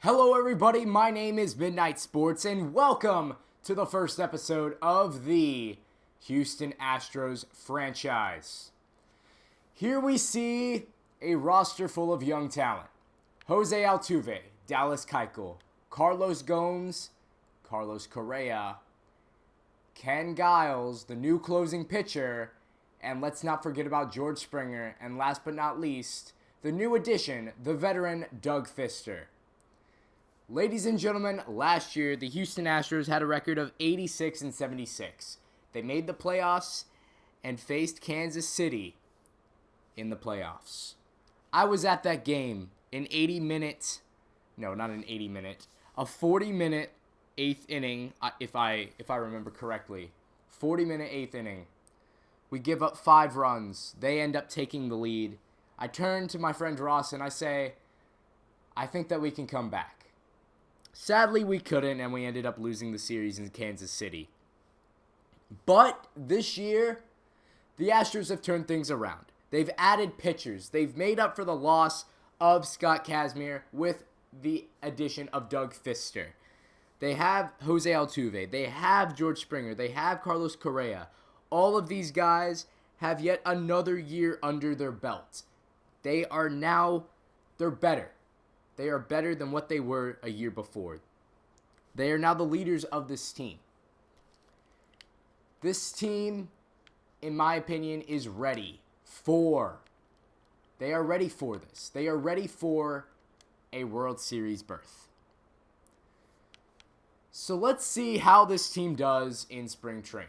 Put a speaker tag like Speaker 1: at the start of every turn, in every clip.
Speaker 1: Hello everybody, my name is Midnightsports and welcome to the first episode of the Houston Astros Franchise. Here we see a roster full of young talent. Jose Altuve, Dallas Keuchel, Carlos Gomes, Carlos Correa, Ken Giles, the new closing pitcher, and let's not forget about George Springer, and last but not least, the new addition, the veteran Doug Fister. Ladies and gentlemen, last year, the Houston Astros had a record of 86-76. They made the playoffs and faced Kansas City in the playoffs. I was at that game, a 40-minute eighth inning, if I remember correctly. 40-minute eighth inning. We give up 5 runs. They end up taking the lead. I turn to my friend Ross and I say, I think that we can come back. Sadly, we couldn't, and we ended up losing the series in Kansas City. But this year, the Astros have turned things around. They've added pitchers. They've made up for the loss of Scott Kazmir with the addition of Doug Fister. They have Jose Altuve. They have George Springer. They have Carlos Correa. All of these guys have yet another year under their belt. They're better. They are better than what they were a year before. They are now the leaders of this team. This team, in my opinion, is ready for. They are ready for this. They are ready for a World Series berth. So let's see how this team does in spring training.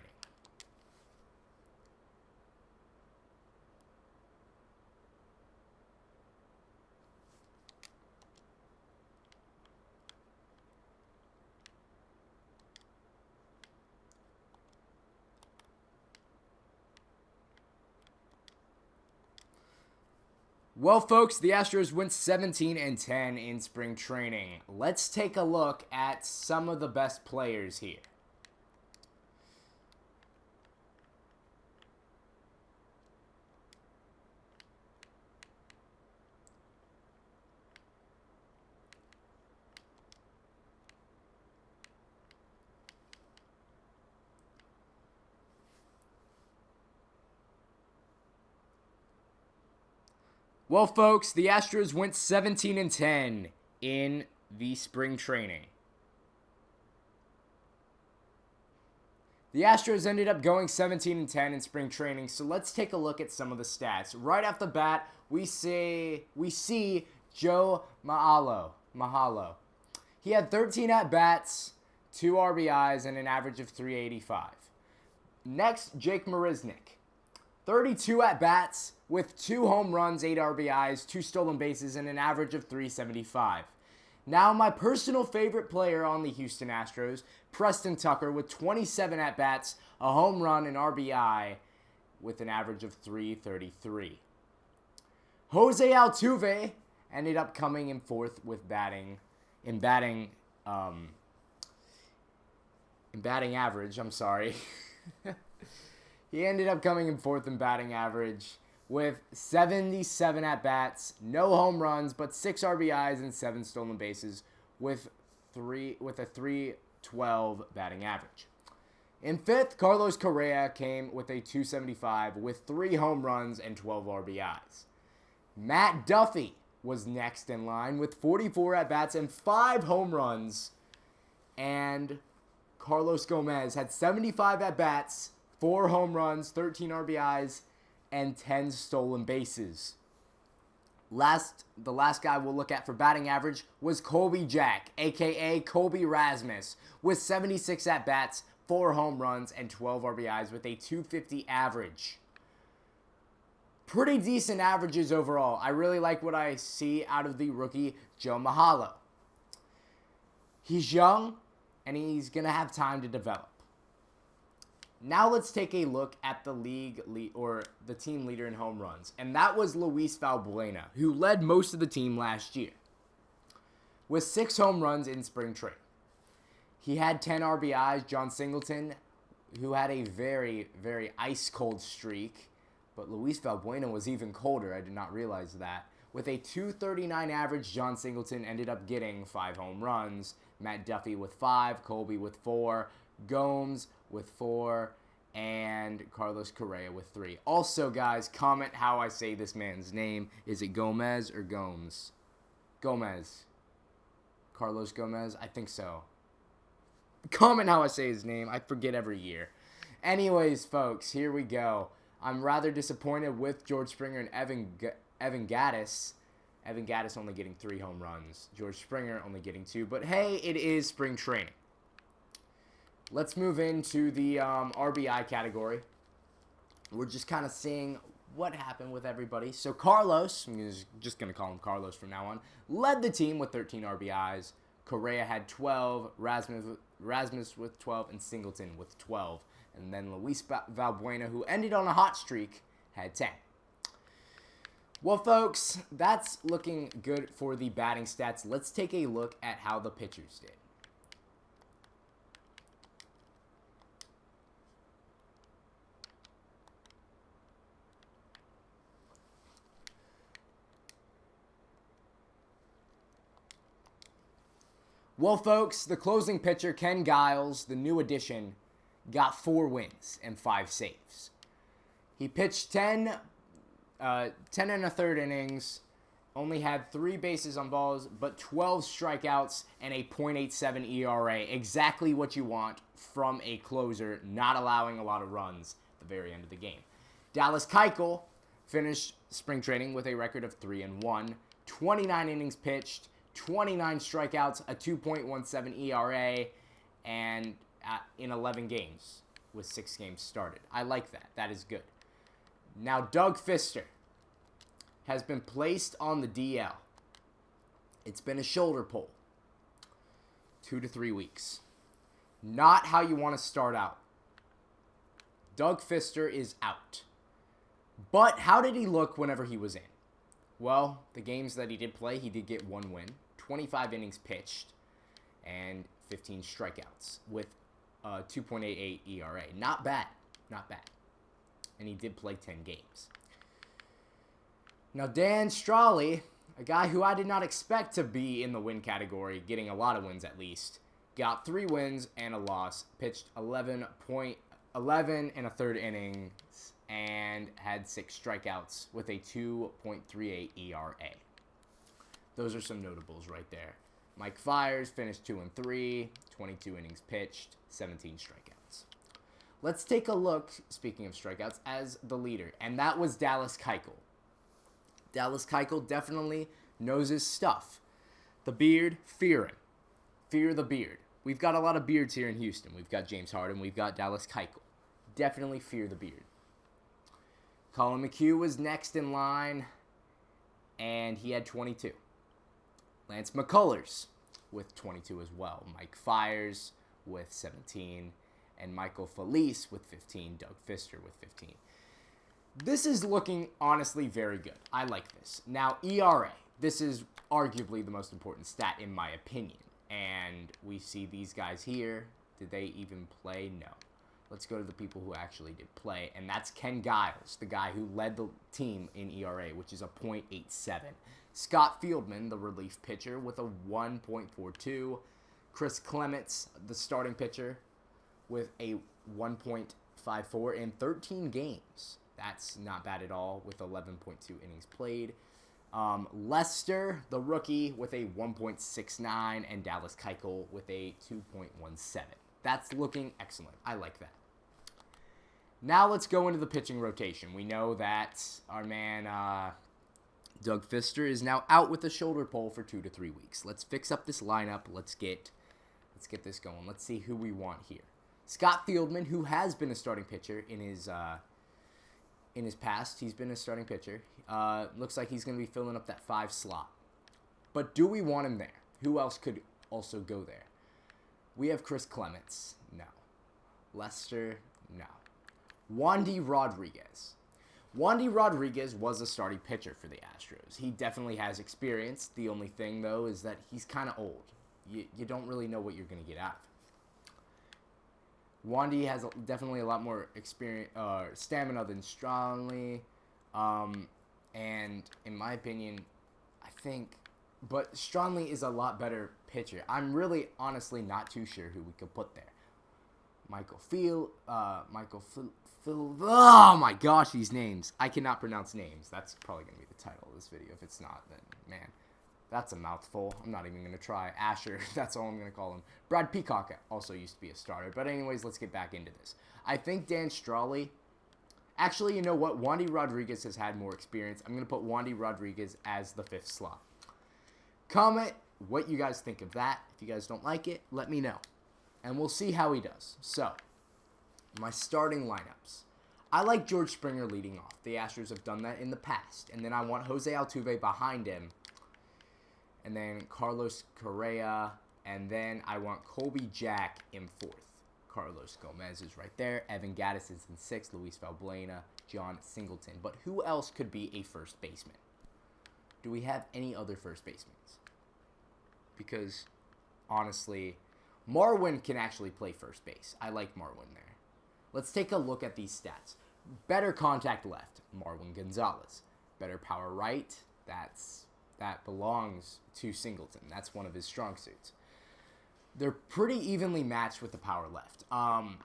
Speaker 1: Well, folks, the Astros went 17-10 in spring training. Let's take a look at some of the best players here. Well, folks, the Astros went 17-10 in the spring training. The Astros ended up going 17-10 in spring training, so let's take a look at some of the stats. Right off the bat, we see Joe Mahalo. He had 13 at-bats, 2 RBIs, and an average of 385. Next, Jake Marisnick. 32 at-bats with 2 home runs, 8 RBIs, 2 stolen bases, and an average of 375. Now, my personal favorite player on the Houston Astros, Preston Tucker, with 27 at-bats, a home run, an RBI, with an average of 333. Jose Altuve ended up coming in fourth with batting average. He ended up coming in fourth in batting average with 77 at-bats, no home runs, but 6 RBIs and 7 stolen bases with a 312 batting average. In fifth, Carlos Correa came with a 275 with 3 home runs and 12 RBIs. Matt Duffy was next in line with 44 at-bats and 5 home runs, and Carlos Gomez had 75 at-bats, 4 home runs, 13 RBIs, and 10 stolen bases. The last guy we'll look at for batting average was Colby Jack, a.k.a. Colby Rasmus, with 76 at-bats, 4 home runs, and 12 RBIs with a 250 average. Pretty decent averages overall. I really like what I see out of the rookie Joe Mahalo. He's young, and he's going to have time to develop. Now let's take a look at the the team leader in home runs, and that was Luis Valbuena, who led most of the team last year with 6 home runs in spring training. He had 10 RBIs. John Singleton, who had a very, very ice-cold streak, but Luis Valbuena was even colder. I did not realize that. With a 239 average, John Singleton ended up getting 5 home runs. Matt Duffy with 5, Colby with 4, Gomes with 4, and Carlos Correa with 3. Also, guys, comment how I say this man's name. Is it Gomez or Gomes? Gomez. Carlos Gomez? I think so. Comment how I say his name. I forget every year. Anyways, folks, here we go. I'm rather disappointed with George Springer and Evan Gattis. Evan Gattis only getting 3 home runs. George Springer only getting 2. But hey, it is spring training. Let's move into the RBI category. We're just kind of seeing what happened with everybody. So Carlos, I'm just going to call him Carlos from now on, led the team with 13 RBIs. Correa had 12, Rasmus with 12, and Singleton with 12. And then Luis Valbuena, who ended on a hot streak, had 10. Well, folks, that's looking good for the batting stats. Let's take a look at how the pitchers did. Well, folks, the closing pitcher, Ken Giles, the new addition, got 4 wins and 5 saves. He pitched 10 and a third innings, only had 3 bases on balls, but 12 strikeouts and a .87 ERA. Exactly what you want from a closer, not allowing a lot of runs at the very end of the game. Dallas Keuchel finished spring training with a record of 3-1, 29 innings pitched, 29 strikeouts, a 2.17 ERA, and in 11 games with 6 games started. I like that. That is good. Now, Doug Fister has been placed on the DL. It's been a shoulder pull. 2 to 3 weeks. Not how you want to start out. Doug Fister is out. But how did he look whenever he was in? Well, the games that he did play, he did get 1 win, 25 innings pitched, and 15 strikeouts with a 2.88 ERA. Not bad. Not bad. And he did play 10 games. Now, Dan Strawley, a guy who I did not expect to be in the win category, getting a lot of wins at least, got 3 wins and a loss, pitched 11 and a third innings, and had 6 strikeouts with a 2.38 ERA. Those are some notables right there. Mike Fiers finished 2-3, 22 innings pitched, 17 strikeouts. Let's take a look, speaking of strikeouts, as the leader, and that was Dallas Keuchel. Dallas Keuchel definitely knows his stuff. The beard, fear him. Fear the beard. We've got a lot of beards here in Houston. We've got James Harden. We've got Dallas Keuchel. Definitely fear the beard. Colin McHugh was next in line, and he had 22. Lance McCullers with 22 as well. Mike Fiers with 17, and Michael Felice with 15. Doug Fister with 15. This is looking, honestly, very good. I like this. Now, ERA. This is arguably the most important stat, in my opinion. And we see these guys here. Did they even play? No. Let's go to the people who actually did play. And that's Ken Giles, the guy who led the team in ERA, which is a .87. Scott Fieldman, the relief pitcher, with a 1.42. Chris Clements, the starting pitcher, with a 1.54 in 13 games. That's not bad at all with 11.2 innings played. Lester, the rookie, with a 1.69, and Dallas Keuchel with a 2.17. That's looking excellent. I like that. Now let's go into the pitching rotation. We know that our man Doug Fister is now out with a shoulder pull for 2 to 3 weeks. Let's fix up this lineup. Let's get this going. Let's see who we want here. Scott Fieldman, who has been a starting pitcher in his past. He's been a starting pitcher. Looks like he's going to be filling up that 5 slot. But do we want him there? Who else could also go there? We have Chris Clements. No. Lester. No. Wandy Rodriguez. Wandy Rodriguez was a starting pitcher for the Astros. He definitely has experience. The only thing, though, is that he's kind of old. You don't really know what you're going to get out of him. Wandy has definitely a lot more experience, stamina than Strawley, and in my opinion, think, but Stronley is a lot better pitcher. I'm really, honestly, not too sure who we could put there. Oh my gosh, these names. I cannot pronounce names. That's probably going to be the title of this video. If it's not, then, man, that's a mouthful. I'm not even going to try. Asher, that's all I'm going to call him. Brad Peacock also used to be a starter. But anyways, let's get back into this. I think Dan Strawley. Actually, you know what? Wandy Rodriguez has had more experience. I'm going to put Wandy Rodriguez as the 5th slot. Comment what you guys think of that. If you guys don't like it, let me know. And we'll see how he does. So, my starting lineups. I like George Springer leading off. The Astros have done that in the past. And then I want Jose Altuve behind him. And then Carlos Correa. And then I want Colby Jack in 4th. Carlos Gomez is right there. Evan Gattis is in 6th. Luis Valbuena. John Singleton. But who else could be a first baseman? Do we have any other first basemen? Because, honestly, Marwin can actually play first base. I like Marwin there. Let's take a look at these stats. Better contact left, Marwin Gonzalez. Better power right, that belongs to Singleton. That's one of his strong suits. They're pretty evenly matched with the power left. I'm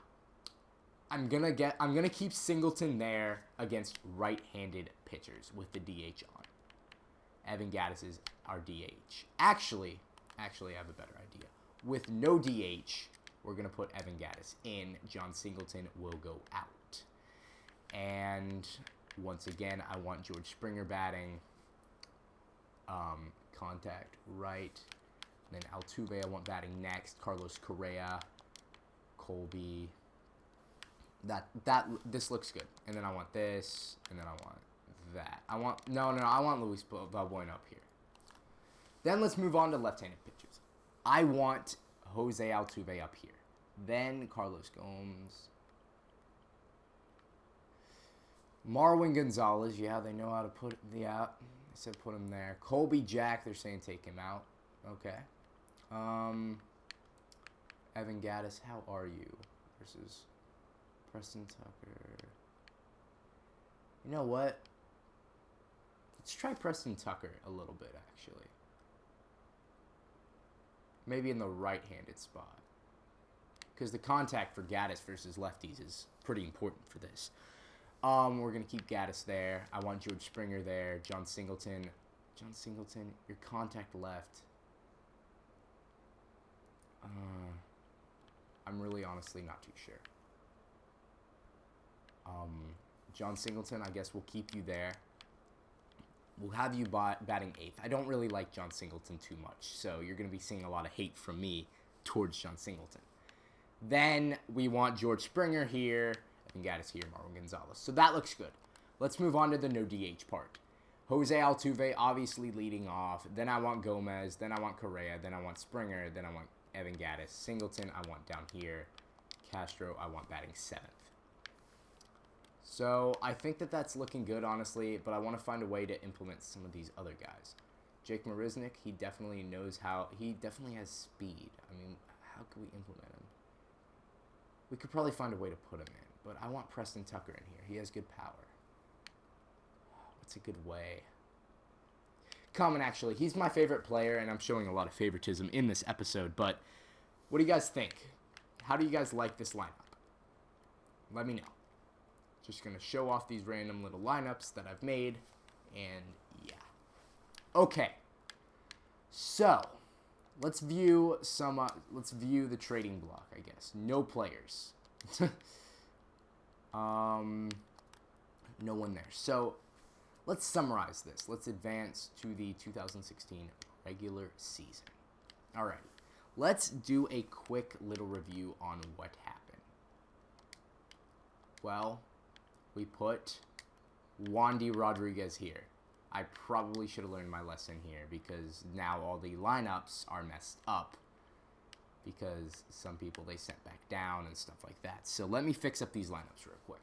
Speaker 1: gonna keep Singleton there against right-handed pitchers with the DH on. Evan Gattis is our DH. Actually, I have a better idea. With no DH, we're going to put Evan Gattis in. John Singleton will go out. And once again, I want George Springer batting. Contact right. Then Altuve I want batting next. Carlos Correa. Colby. This looks good. And then I want this. And then I want that. I want Luis Valbuena up here. Then let's move on to left-handed pitchers. I want Jose Altuve up here. Then Carlos Gomes. Marwin Gonzalez. Yeah, they know how to put the out. They said put him there. Colby Jack, they're saying take him out. Okay. Evan Gattis, how are you? Versus Preston Tucker. You know what? Let's try Preston Tucker a little bit, actually. Maybe in the right-handed spot. Because the contact for Gattis versus lefties is pretty important for this. We're going to keep Gattis there. I want George Springer there. John Singleton, your contact left. I'm really honestly not too sure. John Singleton, I guess we'll keep you there. We'll have you batting 8th. I don't really like John Singleton too much, so you're going to be seeing a lot of hate from me towards John Singleton. Then we want George Springer here. I think Gattis here, Marwin Gonzalez. So that looks good. Let's move on to the no DH part. Jose Altuve obviously leading off. Then I want Gomez. Then I want Correa. Then I want Springer. Then I want Evan Gattis. Singleton I want down here. Castro I want batting 7th. So I think that's looking good, honestly, but I want to find a way to implement some of these other guys. Jake Marisnick, he definitely knows how. He definitely has speed. I mean, how can we implement him? We could probably find a way to put him in, but I want Preston Tucker in here. He has good power. What's a good way? Common, actually. He's my favorite player, and I'm showing a lot of favoritism in this episode, but what do you guys think? How do you guys like this lineup? Let me know. Just going to show off these random little lineups that I've made, and yeah. Okay. So, let's view the trading block, I guess. No players. No one there. So, let's summarize this. Let's advance to the 2016 regular season. Alright. Let's do a quick little review on what happened. Well, we put Wandy Rodriguez here. I probably should have learned my lesson here because now all the lineups are messed up because some people they sent back down and stuff like that. So let me fix up these lineups real quick.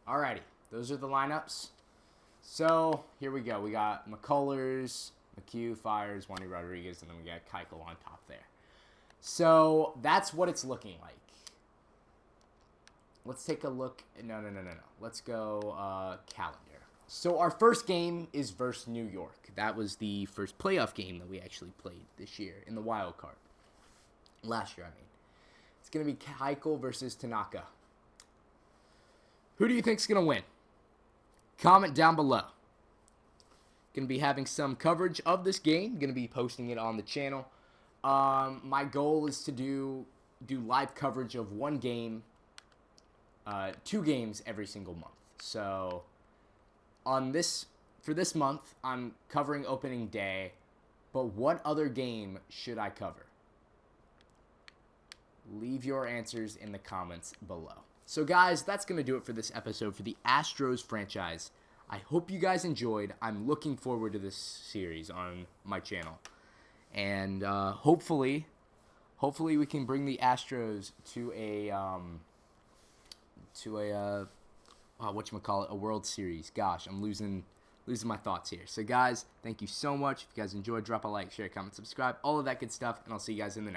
Speaker 1: Alrighty, those are the lineups. So here we go. We got McCullers, McHugh, Fires, Wandy Rodriguez, and then we got Keuchel on top there. So that's what it's looking like. Let's take a look. No. Let's go calendar. So our first game is versus New York. That was the first playoff game that we actually played this year in the wild card. Last year, I mean. It's going to be Keuchel versus Tanaka. Who do you think's going to win? Comment down below. Going to be having some coverage of this game. Going to be posting it on the channel. My goal is to do live coverage of one game, 2 games every single month. So for this month, I'm covering opening day, but what other game should I cover? Leave your answers in the comments below. So guys, that's going to do it for this episode for the Astros franchise. I hope you guys enjoyed. I'm looking forward to this series on my channel. And hopefully we can bring the Astros to a a World Series. Gosh, I'm losing my thoughts here. So guys, thank you so much. If you guys enjoyed, drop a like, share, comment, subscribe, all of that good stuff, and I'll see you guys in the next